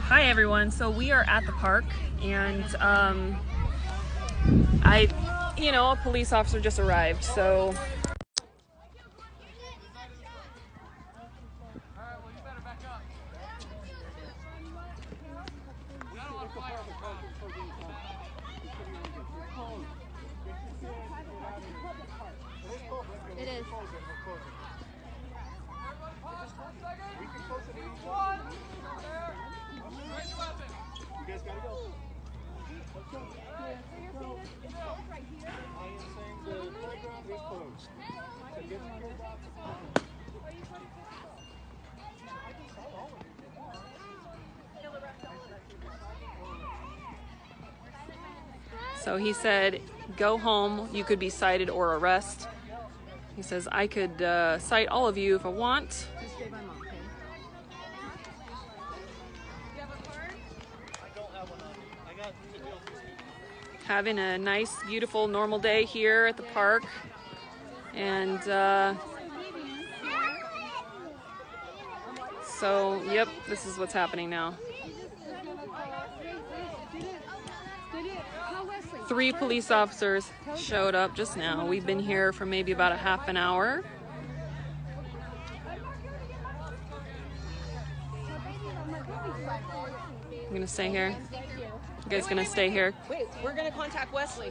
Hi everyone. So we are at the park, and a police officer just arrived. So it is. You guys gotta go. Let's go. I am saying the playground is closed. So get your kids out. So he said, go home, you could be cited or arrest. He says, I could cite all of you if I want. Just stay by mom, okay? You have a card? I don't have one on me. I got the deal. Having a nice, beautiful, normal day here at the park. And so, yep, this is what's happening now. 3 police officers showed up just now. We've been here for maybe about a half an hour. I'm gonna stay here. You guys gonna stay here? Wait, we're gonna contact Wesley.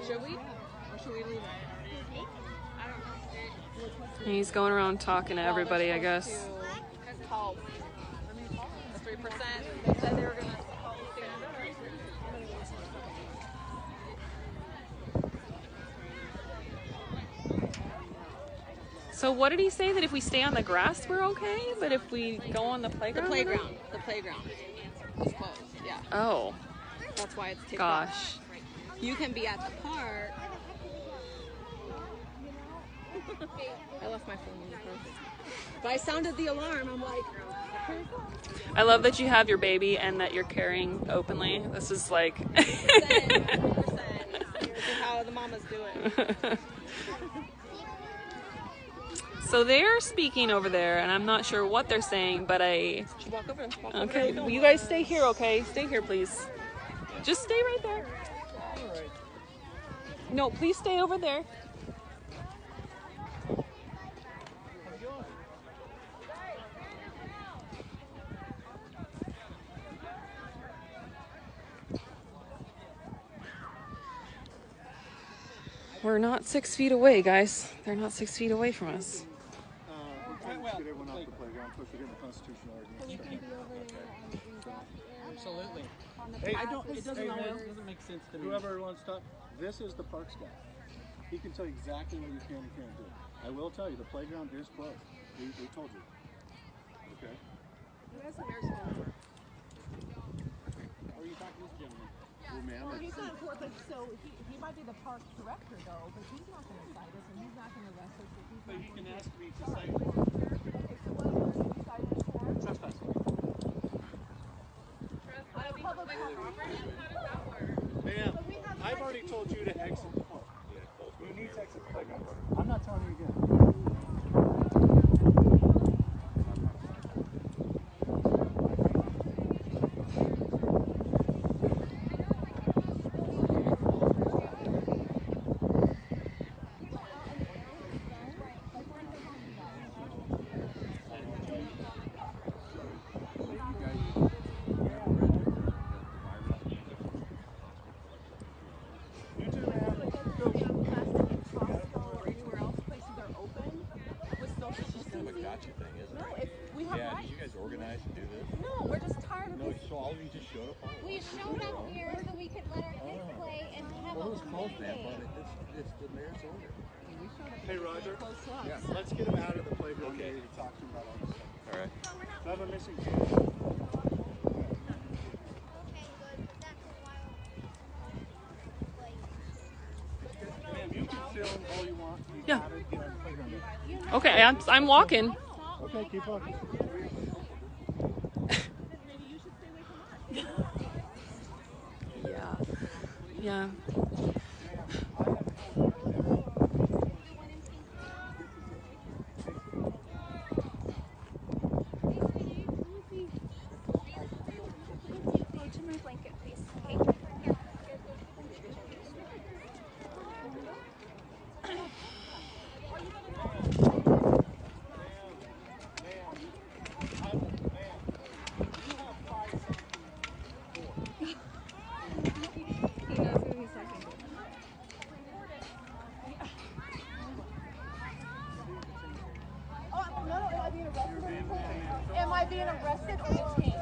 Should we? Or should we leave it? He's going around talking to everybody, I guess. Call the 3%. They said they were gonna call the standard. So what did he say? That if we stay on the grass, we're okay? But if we go on the playground? The playground is closed, yeah. Oh. That's why it's taken. Gosh. You can be at the park. I left my phone in the car. But I sounded the alarm. I'm like, I love that you have your baby and that you're carrying openly. This is like... 100%. This is how the mamas do it. So they're speaking over there, and I'm not sure what they're saying, but Should walk over. Okay, well, you guys stay here, okay? Stay here, please. Just stay right there. No, please stay over there. We're not 6 feet away, guys. They're not 6 feet away from us. We're trying to get everyone off the playground, push it in the constitutional argument. Absolutely. Hey, It doesn't make sense to me. whoever wants to talk, this is the parks guy. He can tell you exactly what you can and can't do. I will tell you, the playground is closed. We told you. Okay? Are you talking to this gentleman? Well, ma'am, Well, he's not important, so he might be the park director though, but he's not going to cite us and he's not going to arrest us. If he's But not you going can to ask me to say Okay, so what are you cited for? trespassing. On a public property? ma'am, I've already told you to exit the park. You need to exit the playground. I'm not telling you again. We showed up here so we could let our kids play and have a It's the mayor's order. Hey, Roger. Let's get him out of the playground. Okay. To talk to him about all this stuff. All right. So I have a missing kid. Okay, good. That's a while. Ma'am, you can film all you want. You Yeah. gotta get on the playground. Okay, I'm walking. Okay, keep walking. Yeah. being arrested or detained?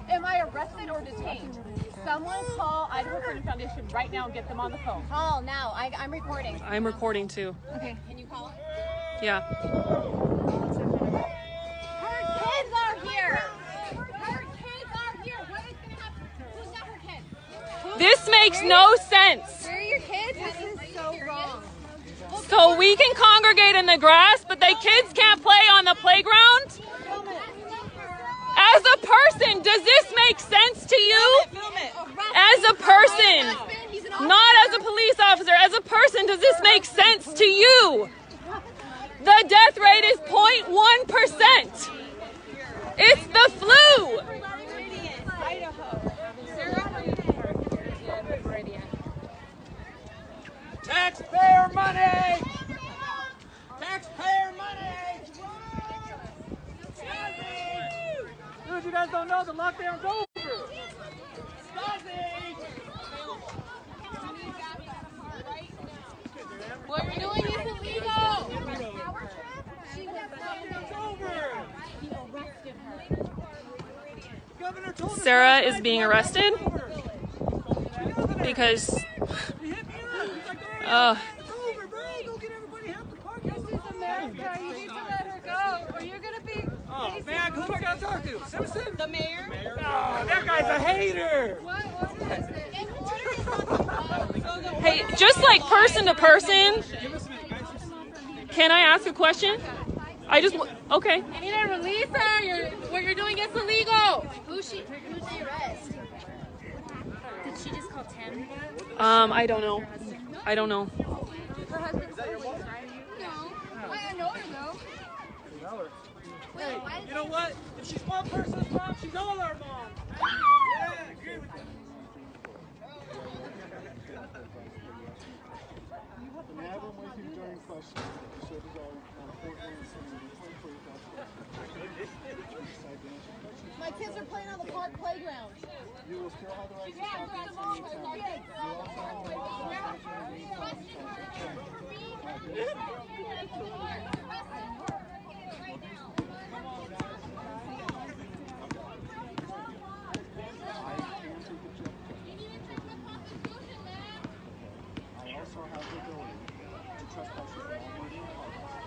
Am I arrested or detained? Someone call Idaho Freedom Foundation right now and get them on the phone. Call now. I'm recording. I'm recording too. Okay. Can you call? Yeah. Her kids are here. Her kids are here. What is gonna happen? Who's got her kids? This makes no sense. Where are your kids? This is so wrong. So we can congregate in the grass, but they kids can't play on the playground? As a person, does this make sense to you? As a person, not as a police officer, as a person, does this make sense to you? The death rate is 0.1%. It's the flu. Taxpayer money! Taxpayer money! Dude, you guys don't know the lockdown's over! What you're doing is illegal. Sarah is being arrested because This is America. You need to let her go, or you're gonna be. Oh, man, who am I gonna talk to? Simpson? The mayor. Oh, that guy's a hater! hey, just like person to person, can I ask a question? Okay. You need to release her. What you're doing is illegal. Who's the arrest? Did she just call Tim? I don't know. I don't know. Her husband's police, right? No. I know her though. Hey, you know what? If she's one person's mom, she's all our mom! Yeah, I agree with that. And have them with you during questions. So does our court room assembly 24,000. My kids are playing on the park playground. You will still have the right to stop and any time. You also have the right to stop and I also have the ability to trespass you from all murder and violence.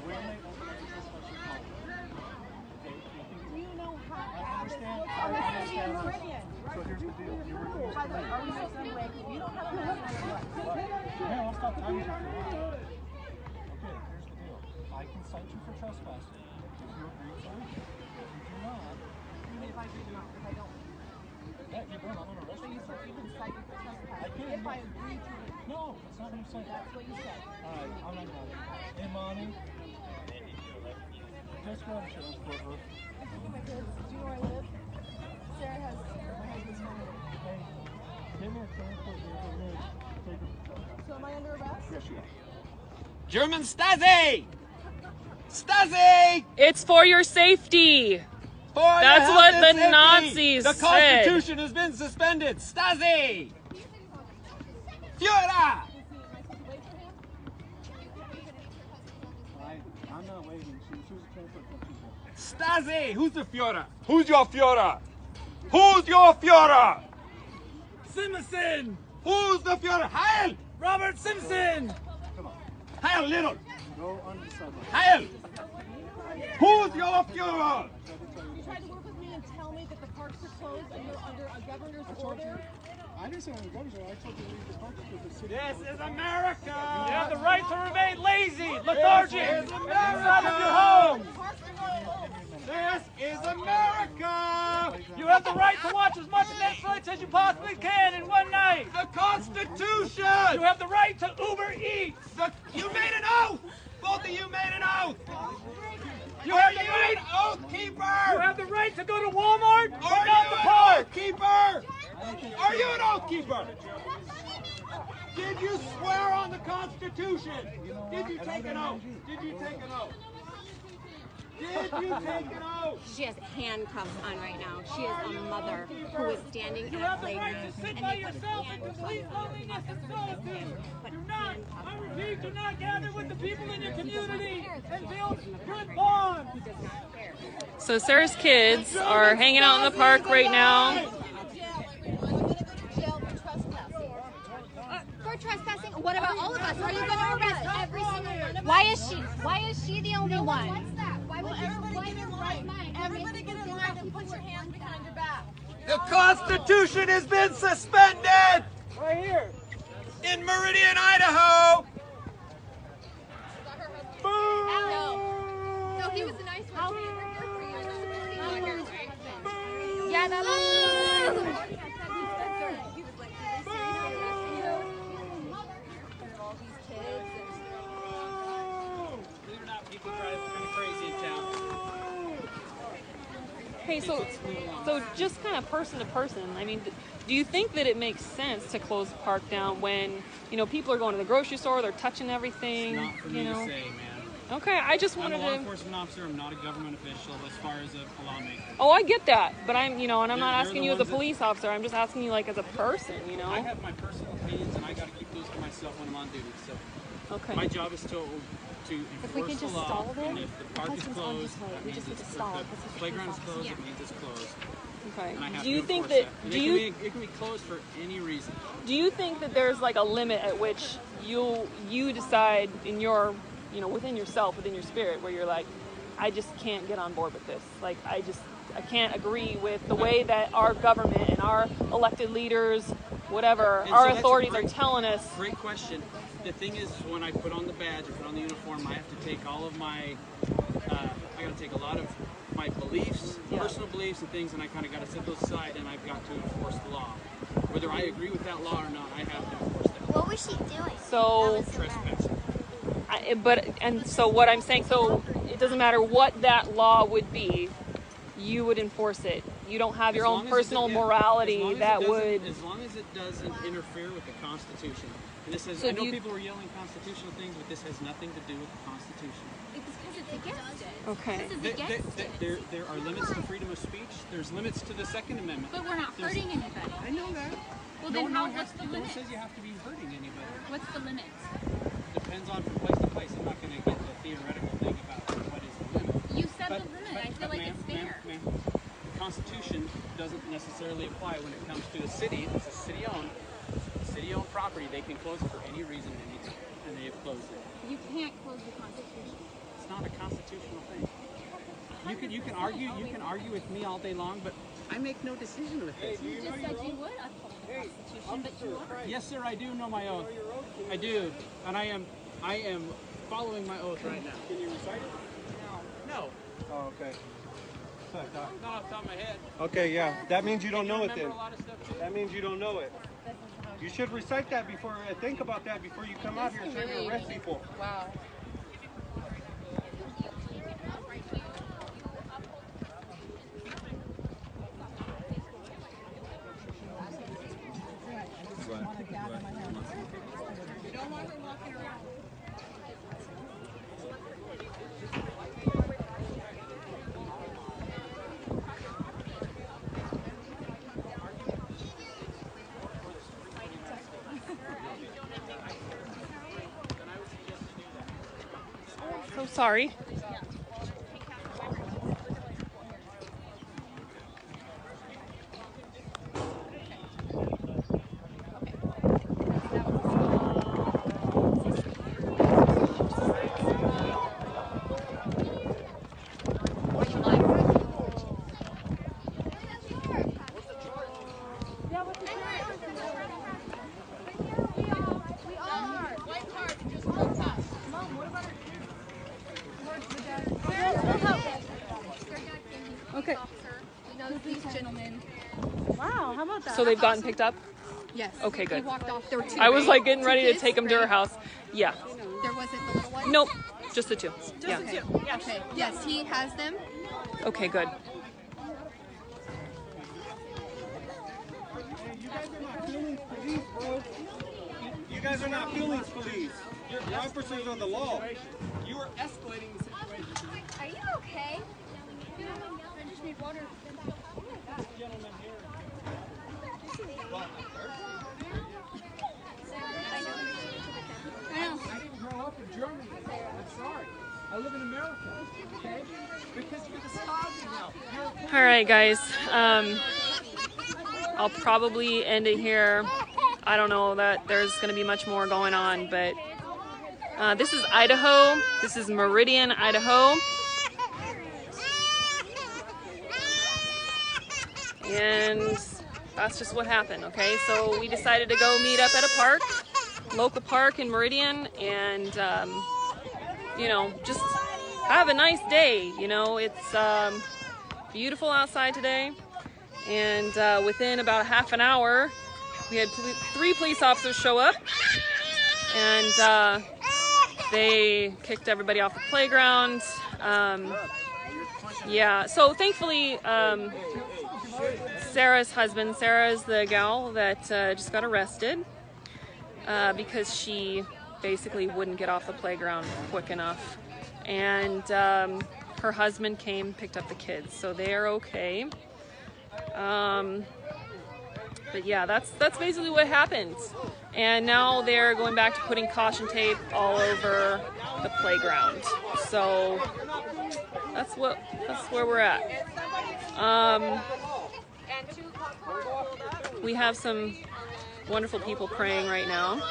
When they open up the trespass you call. Do you know how I understand. this I looks? understand. So here's the deal. You refuse to leave. Are we supposed to be like, you don't have a Yeah, I'll stop timing you for a while. Okay, here's the deal. I can cite you for trespassing if you agree to leave. If you do not, Even if I do not, if I don't. yeah, you don't. I'm gonna arrest you. You said you can cite me for trespassing I can't. if I agree to it. No, that's not what I'm saying. That's what you said. Alright, I'm not gonna. Hey, Monty. Just go to shit for her. Look at my kids. Do you know where I live? Sarah has my husband's phone. Hey, give me a transport vehicle. Take her. So am I under arrest? Yes, you are. German Stasi! Stasi! It's for your safety. For your That's health what and the safety. Nazis The said. Constitution has been suspended. Stasi! Führer! I'm not waiting. She's a transport company. Stasi! Who's the Führer? Who's your Führer? Who's your Führer? Simpson! Who's the Führer? Heil! Robert Simpson! Come on. Heil, little! Go on the sidewalk. Heil! Who's your Führer? You tried to work with me and tell me that the parks are closed and you're under a governor's order. I didn't say I'm going to. I told you to leave the park because the city. This is America! You have the right to remain lazy, lethargic, inside of your home! Parks are closed. This is America! You have the right to watch as much Netflix as you possibly can in one night! The Constitution! You have the right to Uber Eats! You made an oath! Both of you made an oath! You have the right, oath keeper! You have the right to go to Walmart or not the park! Keeper! Are you an oath keeper? Did you swear on the Constitution? Did you take an oath? Did you take an oath? Did you take an oath? She has handcuffs on right now. She is a mother who is standing You at a have the right playground to sit and by they put yourself in handcuffs complete on loneliness and solitude. Do not, I repeat, do not gather with the people in your community and build good bonds. He does not care. So Sarah's kids are hanging out in the park right now. For trespassing? What about all of us? Are you going to arrest every single one of us? Why is she the only one? What's that? Why would everybody get in line? Everybody get in line and put your hands behind your back. The Constitution has been suspended! Right here. In Meridian, Idaho! Boom! No, he was a nice one. Yeah, that was Believe it or not, people drive kind of crazy in town. Hey, so just kind of person to person, I mean, do you think that it makes sense to close the park down when, you know, people are going to the grocery store, they're touching everything? It's not for me to say, man. Okay, I just I'm wanted a law to... enforcement officer. I'm not a government official as far as a lawmaker. Oh, I get that, but I'm, you know, and I'm not They're asking the you as a ones that- police officer, I'm just asking you like as a person, you know? I have my personal opinions, and I got to keep those to myself when I'm on duty. So Okay. my job is to enforce the law. And if the park is closed, that means it's the playground is closed. It means it's closed. Okay. And I have Do you to think enforce that, And do it you, can be closed for any reason. do you think that there's like a limit at which you decide in your, you know, within yourself, within your spirit, where you're like, I just can't get on board with this. Like, I can't agree with the way that our government and our elected leaders, whatever, And our so that's a authorities are great- telling us. Great question. The thing is, when I put on the badge, I put on the uniform, I have to take all of my, I got to take a lot of my beliefs, personal beliefs and things, and I kind of got to set those aside, and I've got to enforce the law. Whether I agree with that law or not, I have to enforce that. What was she doing? So, Trespassing. so what I'm saying, so it doesn't matter what that law would be, you would enforce it. You don't have your As own long as personal it- yeah, morality as long as that it doesn't- would. As long as it doesn't interfere with the Constitution. And this has, So I know do you- people are yelling constitutional things, but this has nothing to do with the Constitution. It's because it's against it. Okay. This is against it. There are limits to freedom of speech. There's limits to the Second Amendment. But we're not There's- hurting anybody. I know that. Well, then what's the No one limit? says you have to be hurting anybody. What's the limit? Depends on from place to place. I'm not going to get the theoretical thing about what is the limit. You said the limit. I feel like it's fair. Ma'am, the Constitution doesn't necessarily apply when it comes to the city. It's a city-owned property. They can close it for any reason, anytime, and they have closed it. You can't close the Constitution. It's not a constitutional thing. You can argue with me all day long, but I make no decision with this. You just said you would uphold the Constitution, but you aren't. Yes, sir, I do know my oath. I do, and I am following my oath right now. Can you recite it? No, Oh, okay. not off the top of my head. Okay, yeah. That means you don't know it Remember then. a lot of stuff too. That means you don't know it. You should recite that before, think about that before you come out here and try to arrest people. Wow. So sorry. Okay. He knows these gentlemen. Wow, how about that? So they've gotten picked up? Yes. Okay, good. He walked off. There were two. I was right? like getting Two ready to kids, take them to her right? house. Yeah. There wasn't the little one? Nope. Just the two. Yeah. Okay. Okay. Yes, he has them. Okay, good. You guys are not feelings police. You're officers of the law. You are escalating the situation. Are you okay? I didn't grow up in Germany. I'm sorry. I live in America. Okay? Because you're the Stasi now. All right, guys. I'll probably end it here. I don't know that there's going to be much more going on, but this is Idaho. This is Meridian, Idaho. And that's just what happened, okay? So we decided to go meet up at a park, local park in Meridian, and, you know, just have a nice day. You know, it's beautiful outside today. And within about half an hour, we had 3 police officers show up, and they kicked everybody off the playground. Yeah, so thankfully, Sarah's husband, Sarah's the gal that just got arrested because she basically wouldn't get off the playground quick enough. And her husband came, picked up the kids, so they are okay. But yeah, that's basically what happened. And now they're going back to putting caution tape all over the playground. So that's where we're at. We have some wonderful people praying right now.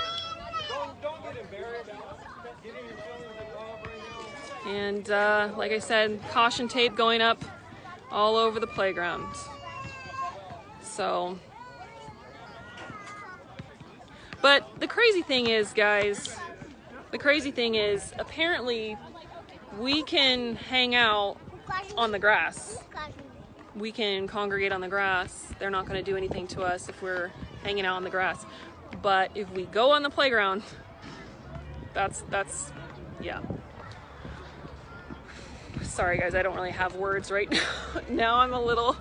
And like I said, caution tape going up all over the playground. So, but the crazy thing is, guys, apparently we can hang out on the grass. We can congregate on the grass. They're not going to do anything to us if we're hanging out on the grass. But if we go on the playground, that's yeah. Sorry guys, I don't really have words right now. Now I'm a little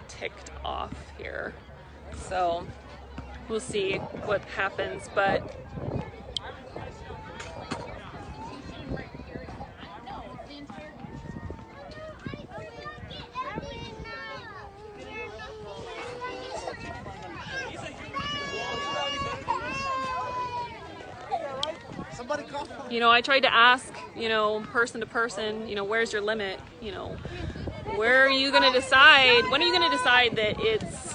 ticked off here. So we'll see what happens, but you know, I tried to ask, you know, person to person, you know, where's your limit? You know, where are you going to decide? When are you going to decide that it's,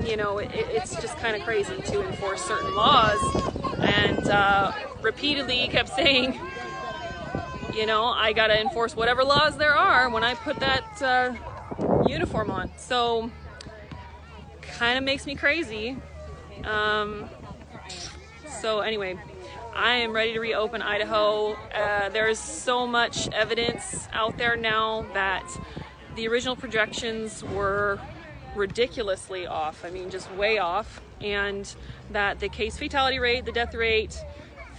you know, it's just kind of crazy to enforce certain laws? And repeatedly he kept saying, you know, I got to enforce whatever laws there are when I put that uniform on. So kind of makes me crazy. So anyway, I am ready to reopen Idaho. There's so much evidence out there now that the original projections were ridiculously off. I mean, just way off. And that the case fatality rate, the death rate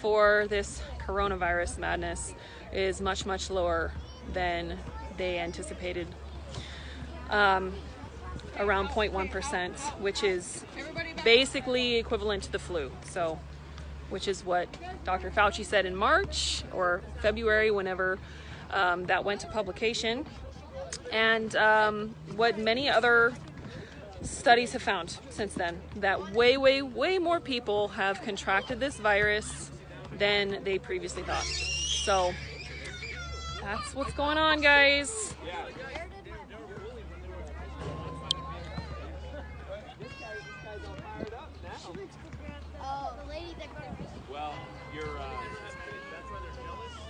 for this coronavirus madness is much, much lower than they anticipated. Around 0.1%, which is basically equivalent to the flu. So, which is what Dr. Fauci said in March or February, whenever that went to publication, and what many other studies have found since then, that way more people have contracted this virus than they previously thought. So that's what's going on, guys.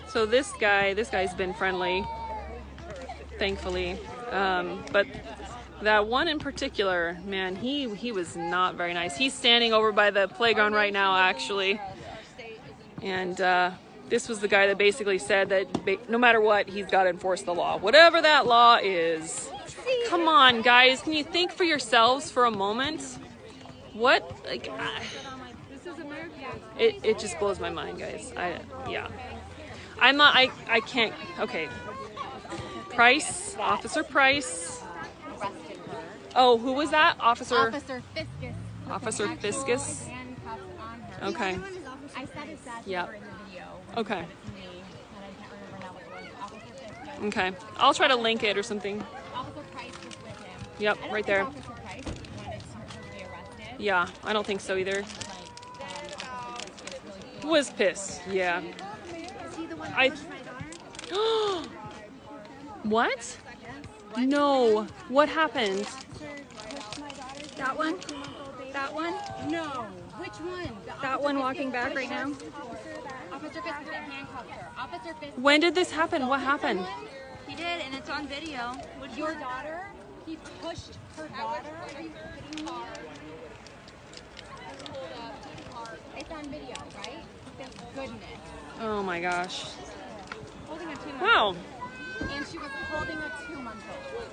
So this guy's been friendly, thankfully, but that one in particular, man, he was not very nice. He's standing over by the playground right now, actually, and this was the guy that basically said that no matter what, he's got to enforce the law, whatever that law is. Come on, guys, can you think for yourselves for a moment? What, like, it just blows my mind, guys. Yeah. I can't, okay. Price, Officer Price. Oh, who was that? Officer Fiscus. Officer Fiscus. Handcuffs on her. Okay. I said his dad's Yeah. number in the video. Okay. Me, and I can't remember now what it was. Officer Fiscus Okay. I'll try to link it or something. Officer Price was with him. Yep, I don't right think there. Officer Price wanted her to be arrested. Yeah, I don't think so either. Was pissed. Yeah. Is he the one that I. pushed my daughter? What? No. What happened? That one? That one? No. Which one? That one walking back right now? Officer Fisk handcuffed her. Officer Fisk. When did this happen? What happened? He did, and it's on video. Your daughter? He pushed her daughter. It's on video, right? Thank goodness. Oh my gosh. Holding a 2-month-old. Wow. And she was holding a 2-month-old.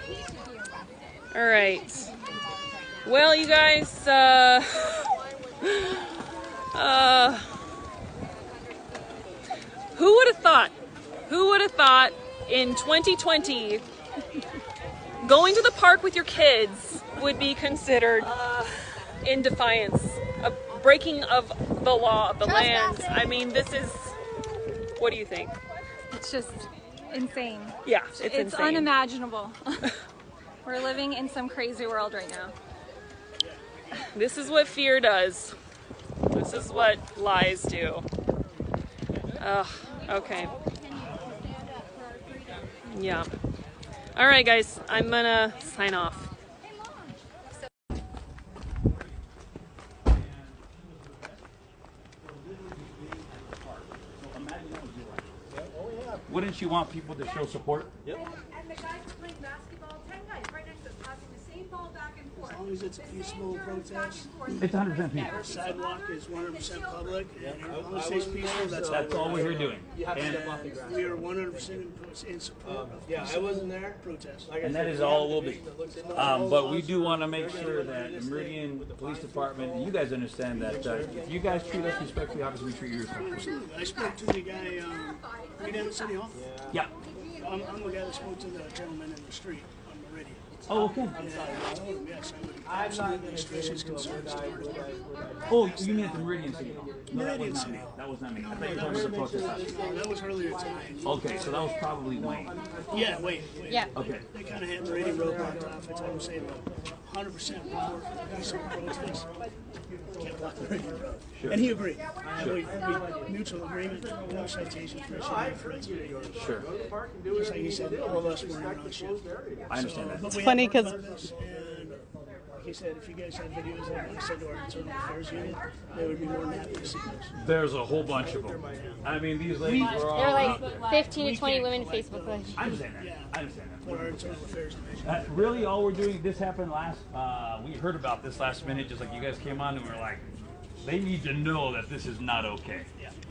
He should be arrested. All right. Well, you guys, who would have thought? Who would have thought in 2020 going to the park with your kids would be considered in defiance, a breaking of the law of the land? I mean, this is. What do you think? It's just insane. Yeah, it's It's insane. unimaginable. We're living in some crazy world right now. This is what fear does. This is what lies do. Ugh, okay. Yeah. All right, guys, I'm gonna sign off. Wouldn't you want people to show support? And the guys are playing basketball, 10 guys right next to us passing the same ball back and forth. As long as it's a peaceful protest, It's 100% peaceful. our sidewalk is 100% public, and as long as it stays peaceful, That's all we're here doing. And we are 100% in support of peaceful protest. And that is all we'll be. But we do want to make sure that the Meridian Police Department, and you guys understand that if you guys treat us respectfully, obviously we treat you respectfully. I spoke to the guy right down at City Hall. Yeah. I'm the guy that spoke to the gentleman in the street on Meridian. Oh, okay. And I told him, yes, I would absolutely express his concerns to her. Oh, you mean at the Meridian City Hall? No, that Meridian was not City me. Hall. That was not me. I thought you were talking about the protest last week. That was earlier tonight. Okay, so that was probably Wayne. Yeah, wait. Yeah. Okay. They kind of had Meridian Road blocked off. I told them, say, look, 100% support for the peaceful protest. Can't block Meridian Road. Sure. And he agreed. And we mutual agreement, no citations, no threats. Sure. Just like he said, all of us were in on shit. I understand that. But we funny had 'cause- talked about this, and he said, if you guys have videos of it, I said to our internal affairs unit, they would be more than happy to see those. There's a whole bunch of them. I mean, these ladies were all. There were like 15 to 20 women Facebook live. I understand that. I understand that. For our internal affairs division. Really, all we're doing, this happened last, we heard about this last minute, just like you guys came on and we were like, they need to know that this is not okay.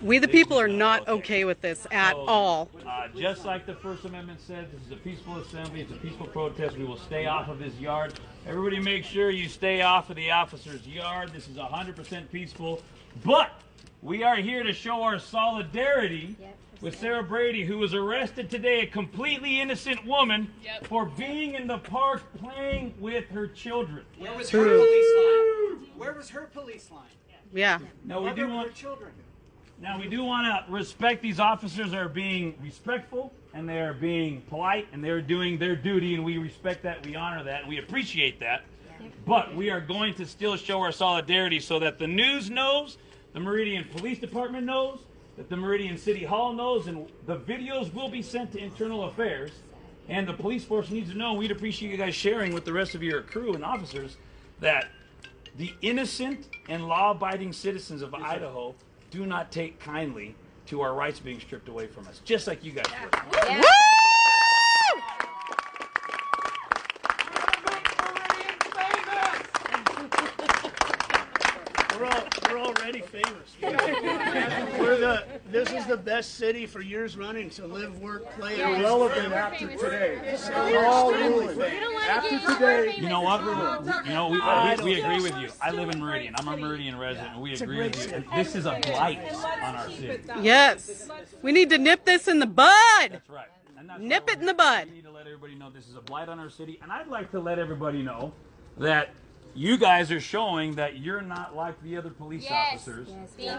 We the people are not okay with this at So, all. Just like the First Amendment said, this is a peaceful assembly, it's a peaceful protest, we will stay off of his yard. Everybody make sure you stay off of the officer's yard. This is 100% peaceful. But we are here to show our solidarity with Sarah Brady, who was arrested today, a completely innocent woman, for being in the park playing with her children. Where was her police line? Where was her police line? Yeah. Now we Where do were her want children? Now we do want to respect these officers that are being respectful and they are being polite and they're doing their duty, and we respect that, we honor that, and we appreciate that. But we are going to still show our solidarity so that the news knows, the Meridian Police Department knows, that the Meridian City Hall knows, and the videos will be sent to Internal Affairs. And the police force needs to know, we'd appreciate you guys sharing with the rest of your crew and officers that the innocent and law-abiding citizens of Idaho do not take kindly to our rights being stripped away from us, just like you guys would. Yeah. We're already famous. This is the best city for years running to live, work, play. Yeah. Relevant after today. After today. You know what? We agree with you. I live in Meridian. I'm a Meridian resident, and we agree with you. And this is a blight on our city. Yes. We need to nip this in the bud. That's right. And that's Nip why it in the bud. We need to let everybody know this is a blight on our city. And I'd like to let everybody know that you guys are showing that you're not like the other police officers.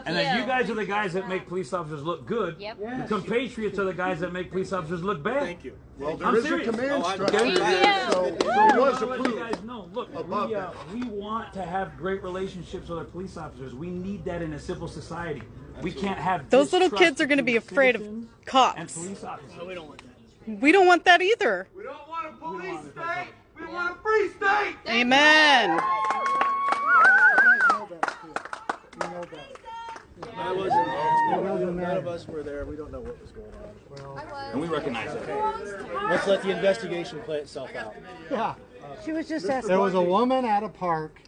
And that you guys are the guys that make police officers look good. Yep. The compatriots are the guys that make police officers look bad. Thank you. Well, I'm there is a serious. command structure Thank there, you. so it So was I want to let you approved. guys know, look, above that. we want to have great relationships with our police officers. We need that in a civil society. We can't have Those little distrust kids are going to be between afraid of citizens and cops. police officers. We don't want that. We don't want that either. We don't want a police state. We want a free state. Amen. We know that. I wasn't there. None of us were there. We don't know what was going on. And we recognize that. Let's let the investigation play itself out. Yeah. She was just asking. There was a woman at a park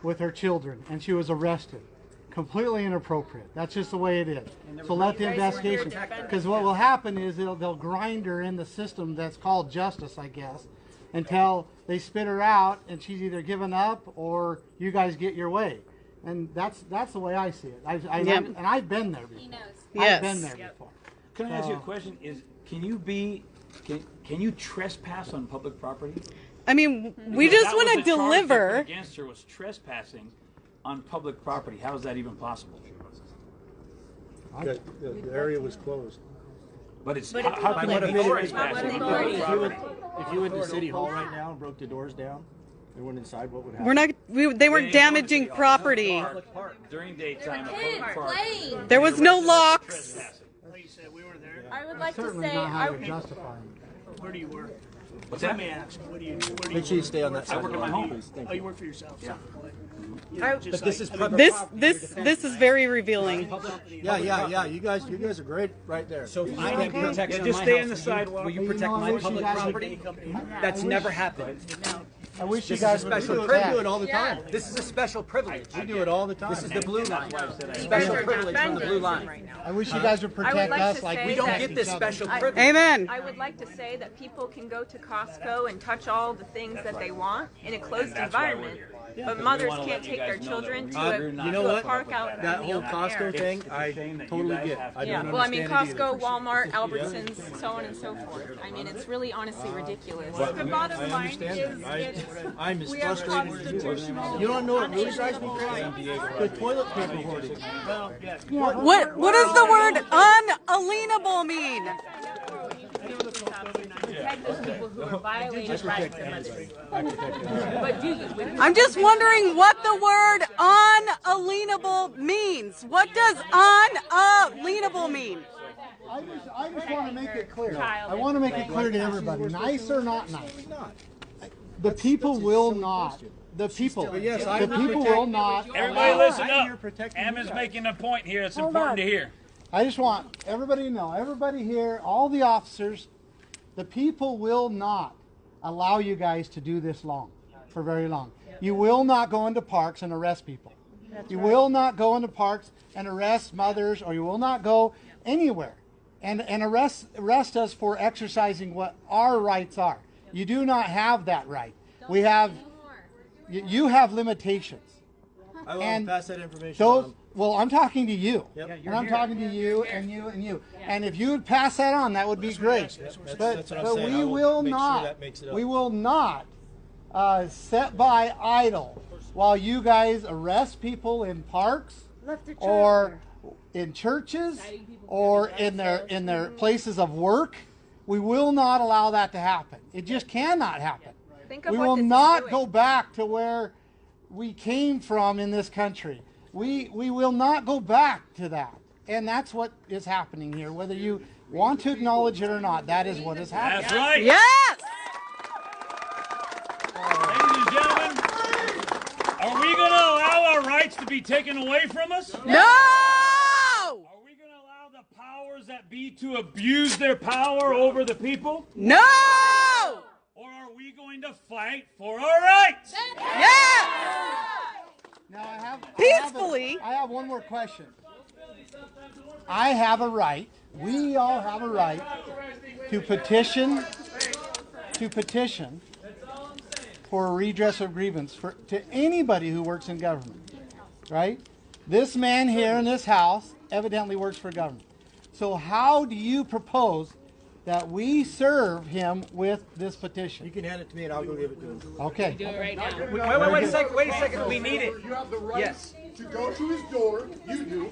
with her children, and she was arrested. Completely inappropriate. That's just the way it is. So let the investigation, because what will happen is they'll grind her in the system that's called justice, I guess, until they spit her out, and she's either given up or you guys get your way. And that's the way I see it. And I've been there before. He knows. Yes. I've been there before. Can I ask you a question? Can you trespass on public property? I mean, we just want to deliver. Against her was trespassing on public property. How is that even possible? The area was closed. But it's how can you be trespassing on public property? If you went to City Hall right now and broke the doors down and went inside, what would happen? We're not. They weren't damaging property. During daytime, a public park. There was no locks. Oh, you said we were there? I would like to Certainly say, not how to justify it. Where do you work? What's Let that? me ask. Where do you Make sure you stay on that side. I work at my home. Oh, you work for yourself? Yeah. But this is This is very revealing. Yeah. You guys are great right there. So if I need protection on Just my stay house, in the sidewalk. will you protect my public property? That's never happened. I wish you This guys is a would special do privilege. that. do it all the time. This is a special privilege. We do it all the time. This is the blue line. Special privilege from the blue line. I wish you guys would protect like us to like say We don't that- get this special privilege. Amen. I would like to say that people can go to Costco and touch all the things that they want in a closed environment. But mothers can't take their children to a, You know to a what? park out That in the whole open Costco air. thing, I totally get. I don't Well, I mean, understand it Costco, either. Walmart, Albertsons, so on and so forth. I mean, it's really honestly ridiculous. The bottom I line understand is, that. I'm as we are frustrated as you are. constitutional. You don't know what really drives me crazy? The toilet paper hoarding. What does the word unalienable mean? Protect those people who are violating rights of others. But do you? I'm just wondering what the word unalienable means. What does unalienable mean? I just want to make it clear. I want to make it clear to everybody, nice or not nice. The people will not. The people. The people will not. Everybody listen up. Emma's making a point here. It's important to hear. I just want everybody to know, everybody here, all the officers, the people will not allow you guys to do this for very long. You will not go into parks and arrest people. You will not go into parks and arrest mothers, or you will not go anywhere and arrest us for exercising what our rights are. You do not have that right. We have, you have limitations. I will pass that information Those, on. well, I'm talking to you, Yep. and I'm talking to you and you and you. And if you would pass that on, that would be great. That's But what I'm but saying. I we will will make sure not. that makes it up. We will not sit by idle while you guys arrest people in parks or in churches or in their places of work. We will not allow that to happen. It just cannot happen. Think of We what will this is not doing. go back to where we came from in this country. We will not go back to that. And that's what is happening here. Whether you want to acknowledge it or not, that is what is happening. That's right. Yes! Ladies and gentlemen, are we going to allow our rights to be taken away from us? No! Are we going to allow the powers that be to abuse their power over the people? No! Or are we going to fight for our rights? Yes! Now Peacefully. I have one more question. I have a right. We all have a right to petition for a redress of grievance to anybody who works in government, right? This man here in this house evidently works for government. So how do you propose that we serve him with this petition. You can hand it to me and I'll go give it to him. Okay. Do it right now. Wait a second. We need it. You have the right Yes. to go to his door. You do.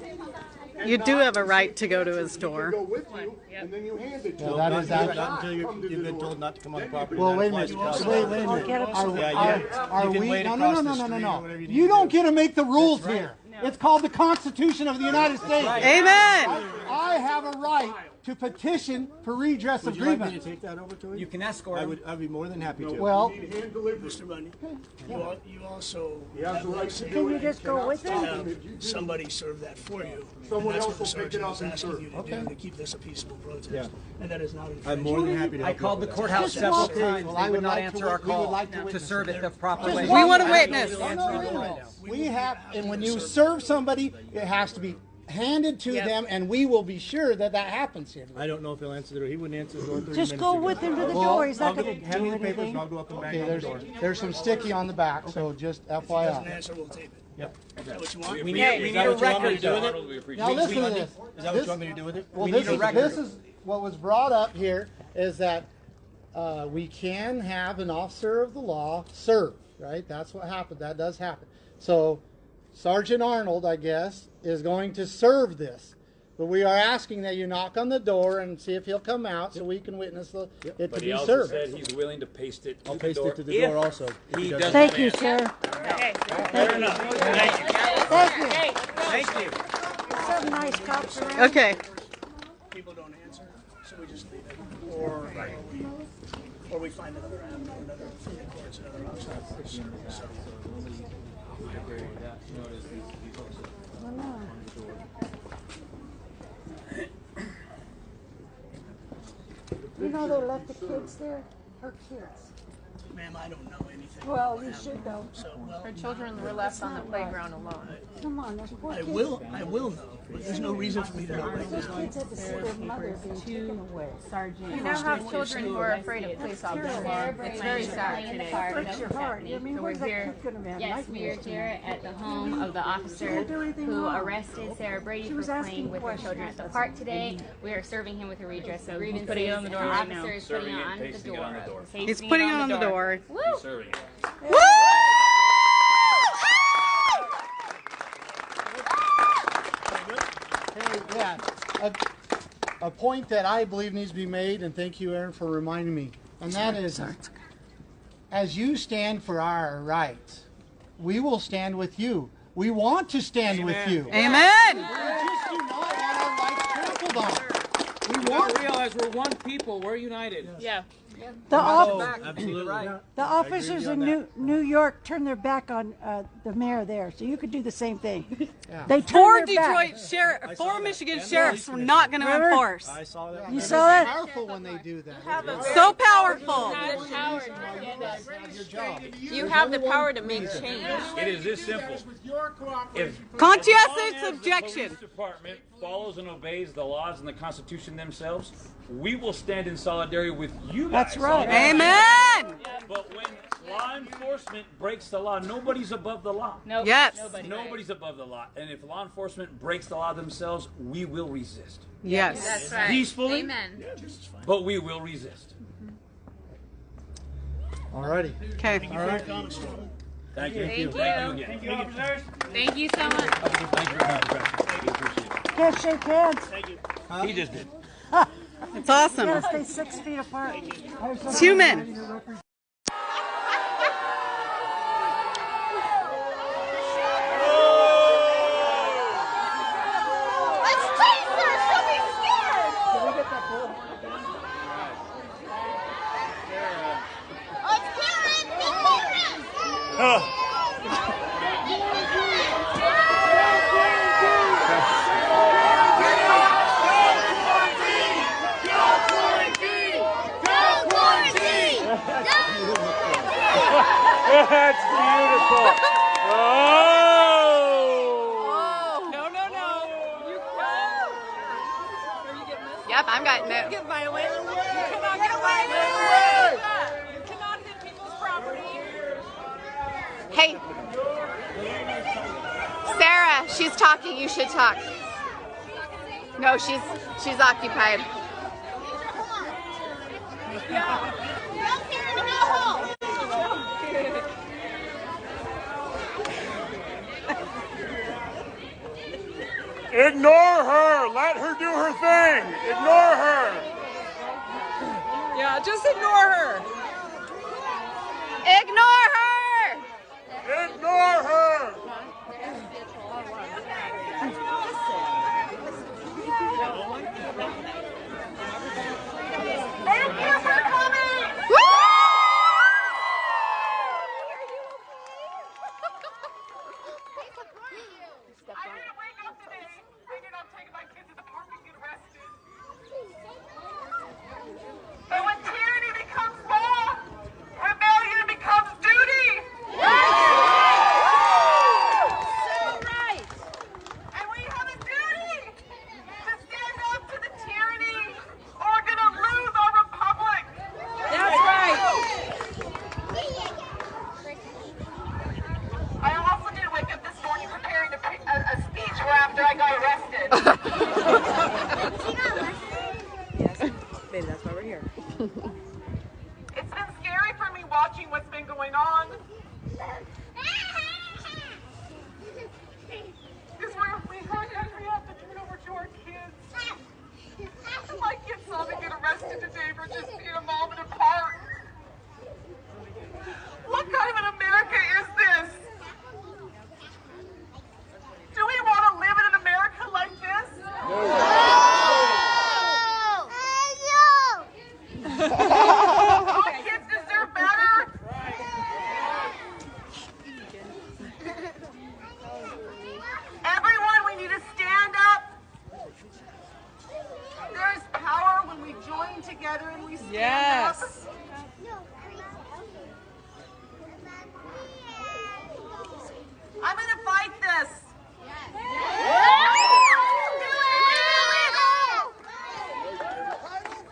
You do have a right to go to his Go door. with you, and then you hand it to Well, him. that is Not actually. until you've been told not to come on the property. Well, That wait a applies minute. to Wait a minute. Are you can we? wait No, across no, the no, no, no, street or no. whatever you need You to don't do. get to make the rules here. It's called the Constitution of the United States. Amen. I have a right to petition for redress of Would you like me to grievance. take that over to him? You can escort him. I'd be more than happy to. Well, Hand delivery. Mr. Bundy, you also He has the right to Can do you it. just He go cannot with stop him? him if you do. somebody serve that for you. Someone And that's else what the will pick it sergeant up is and asking serve. you to do, to keep this a peaceable protest. Yeah. And that is not I'm infringement. more than happy to I help called you the with courthouse that. several okay, times. well, They I would would not like answer to, our we would call like to to witness serve it. it the proper Just way. We want a walk- witness. No, no, no. We have, and when you serve somebody, it has to be handed to them, and we will be sure that that happens here. I don't know if he'll answer the door. He wouldn't answer the door 30 Just minutes go ago. with him to the Well, door. He's not I'll going to hand me do the papers and anything. I'll go up and bang Okay, on the door. there's some sticky on the back, so just If he doesn't FYI. answer, we'll tape it. Yep. Is that what you want? We need a record. Now listen to this. Is that what you want me to do with it? Well, We this need a is, record. this is what was brought up here is that we can have an officer of the law serve, right? That's what happened. That does happen. So Sergeant Arnold, I guess, is going to serve this. But we are asking that you knock on the door and see if he'll come out so we can witness it But to he be also served. said he's willing to paste it to I'll the paste door. it to the door also. He doesn't- doesn't Thank you, stand. sir. Fair enough. Thank you. Thank you. Thank you. Some nice cops around. Okay. People don't answer, so we just leave it. Or we find another avenue, another from the courts, another option. So, You know they left the kids there? Her kids. ma'am, I don't know anything. Well, you should know. So, well, Her children were left on the playground alone. Come on, those poor I kids. will know, but there's no reason for me to know right Those now. kids had to see their mother being taken away. We now have children who are afraid of police officers. It's very sad today. Breaks your heart. I mean, So we're where's that here. kid gonna have Yes, we are nightmares here tonight? at the home of the officer who arrested Sarah Brady She for was asking playing with her questions, children at the that's park all. today. We are serving him with a redress of grievances. putting it on the door and right the now. officer is Serving putting it it and on the pasting it on the door. door. He's putting it on the door. He's serving it. Woo! Hey, yeah, a point that I believe needs to be made, and thank you, Aaron, for reminding me, and that is, as you stand for our rights, we will stand with you. We want to stand with you. Amen. We just do not want our rights trampled on. We You want gotta realize we're one people. We're united. Yeah. The, Absolutely right. the officers in New York turned their back on the mayor there, so you could do the same thing. They Four turned their back. Detroit sheriff, four Michigan sheriffs were not going to Remember? enforce. I saw that. You saw that? It's powerful when they do that. So powerful. You have the power to make change. It is this simple. If Conscientious the objection. police department follows and obeys the laws and the Constitution themselves, we will stand in solidarity with you guys. That's right. Amen. But when law enforcement breaks the law, nobody's above the law. Nope. Yes. Nobody's above the law. And if law enforcement breaks the law themselves, we will resist. Yes. That's right. Peacefully, Amen. but we will resist. Alrighty. Okay. All right. Thank you. Thank you. Thank you again. Thank you, officers. Thank you so much. Thank you very much. We appreciate Can't shake hands. it. He just did. It's awesome. You gotta stay 6 feet apart. It's human. Let's chase her! She'll be scared! Oh, it's Karen! It's Karen! That's beautiful. Oh! No, no, no. Yep, I'm getting it. Get violent. You cannot get violent. You cannot hit people's property. Hey. Sarah, she's talking. You should talk. No, she's occupied. Ignore her. Let her do her thing. Ignore her. Yeah, just ignore her. Ignore her! Ignore her. Thank you for coming! I didn't wake up today thinking I'm taking my kids to the park and get arrested. But when tyranny becomes law, rebellion becomes duty. So right. And we have a duty to stand up to the tyranny or we're going to lose our republic. That's right. I also didn't wake up this morning preparing a speech for after I got arrested. Yes, baby, that's why we're here. It's been scary for me watching what's been going on. Because we have to turn over to our kids. My kids saw me get arrested today for just being a mom in a park. What kind of an America is this? Do we want to live in an America like this? Our kids deserve better. Everyone, we need to stand up. There is power when we join together and we stand Yes. up. I'm going to fight this.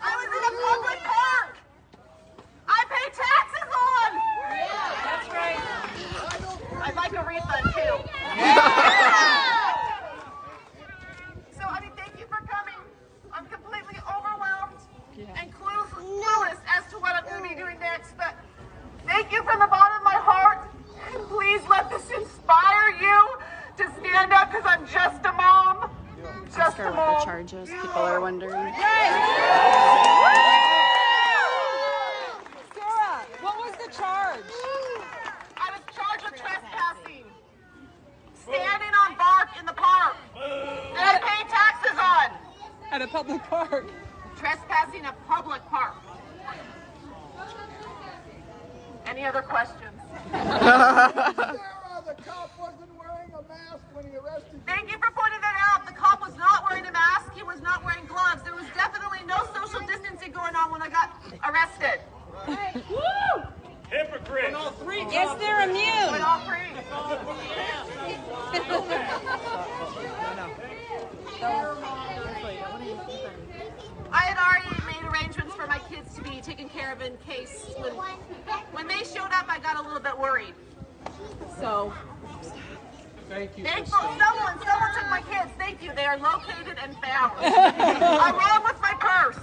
I was in a public park. I pay taxes on. That's right. I'd like a refund too. So, I mean, thank you for coming. I'm completely overwhelmed and clueless as to what I'm going to be doing next, but thank you from the bottom of my heart. And please let this inspire you to stand up because I'm just a mom. Just a mom. The charges, people are wondering. Sarah, what was the charge? I was charged with trespassing. Standing on bark in the park. That I pay taxes on. At a public park. Trespassing a public park. Any other questions? The cop wasn't wearing a mask when he arrested you. Thank you for pointing that out. The cop was not wearing a mask. He was not wearing gloves. There was definitely no social distancing going on when I got arrested. Woo! Hypocrite. Yes, they're immune. When all three. I had already made arrangements for my kids to be taken care of in case when they showed up, I got a little bit worried. So, Thank you. thankful someone took my kids. Thank you. They are located and found along with my purse.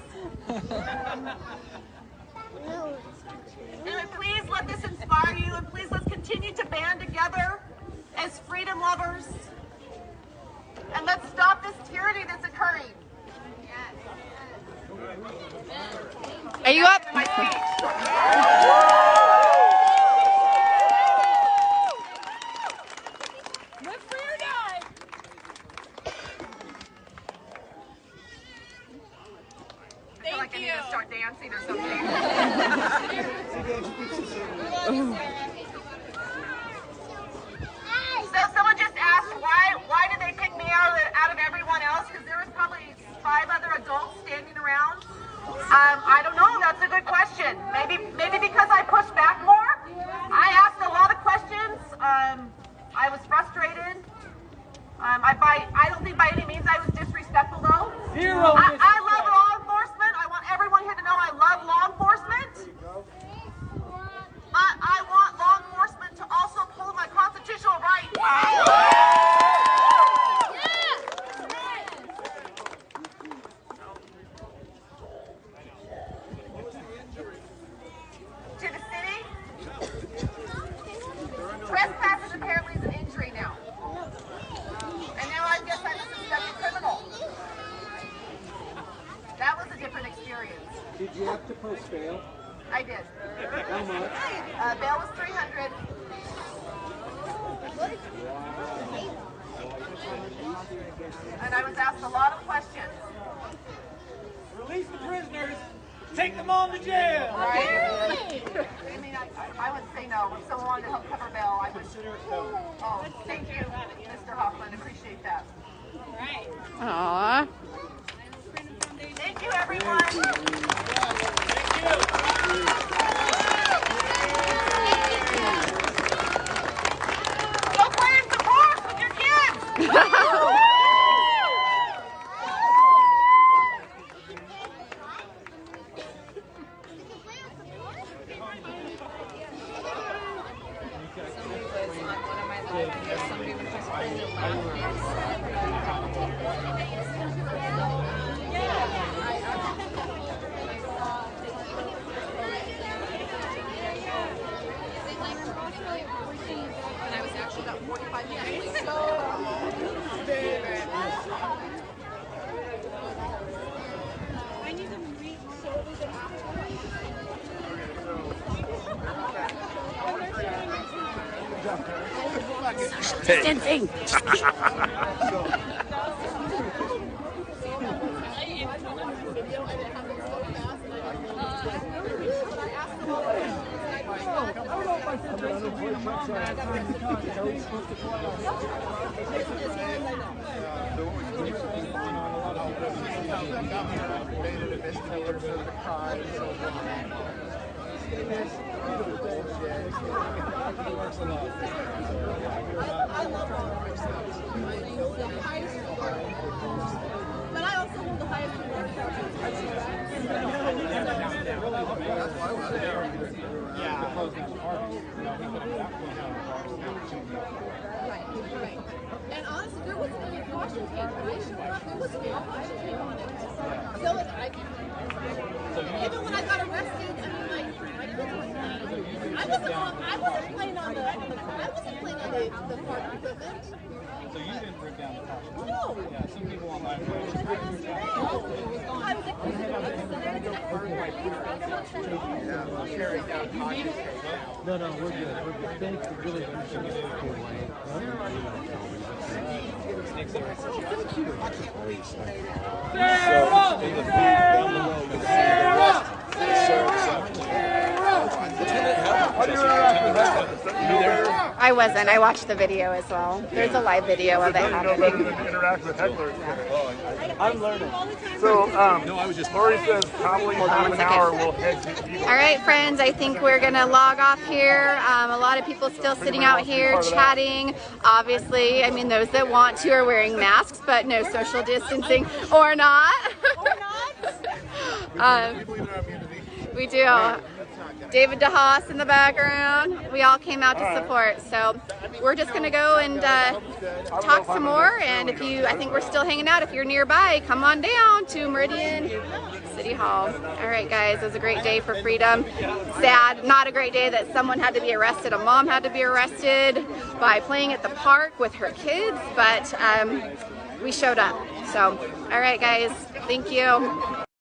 Anyway, please let this inspire you, and please let's continue to band together as freedom lovers, and let's stop this tyranny that's occurring. Are you up? My speech. Live free or die. I feel like I need to start dancing or something. So someone just asked why did they pick me out of everyone else? Because there was probably 5 other adults standing around. I don't know. That's a good question. Maybe because I pushed back more. I asked a lot of questions. I was frustrated. I don't think by any means I was disrespectful though. Zero I love law enforcement. I want everyone here to know I love law enforcement. But I want law enforcement to also uphold my constitutional rights. To the city, trespassing apparently is an injury now. And now I guess I'm a suspected Did you have to post bail? I did. How much? Bail was $300. And I was asked a lot of questions. Release the prisoners. Take them on to jail. Right? I mean, I would say no. If someone wanted to help cover bail, I would. Oh, thank you, Mr. Hoffman. Appreciate that. Aww. Thank you, everyone. Go play in the park with your kids. And I was actually about 45 minutes I need them to read Social distancing. But I also hold the highest reward. Right. And honestly, there wasn't any caution tape. When I showed up, there wasn't any caution tape on it. So even when I got arrested, I mean, like, I wasn't playing on the park equipment. So you didn't rip down the caution? No. Yeah, some people online. No, we're good. Thanks. Really appreciate I wasn't. I watched the video as well. There's a live video of it happening. Interact with hecklers. I'm learning. So, Lori says probably half an hour we'll head to Idaho. All right, friends, I think we're going to log off here. A lot of people still sitting out here chatting. Obviously, I mean, those that want to are wearing masks, but no social distancing or not. We do. David DeHaas in the background. We all came out to support. So we're just going to go and talk some more. And if you, I think we're still hanging out. If you're nearby, come on down to Meridian City Hall. All right, guys, it was a great day for freedom. Sad, not a great day that someone had to be arrested. A mom had to be arrested by playing at the park with her kids, but we showed up. So, all right, guys, thank you.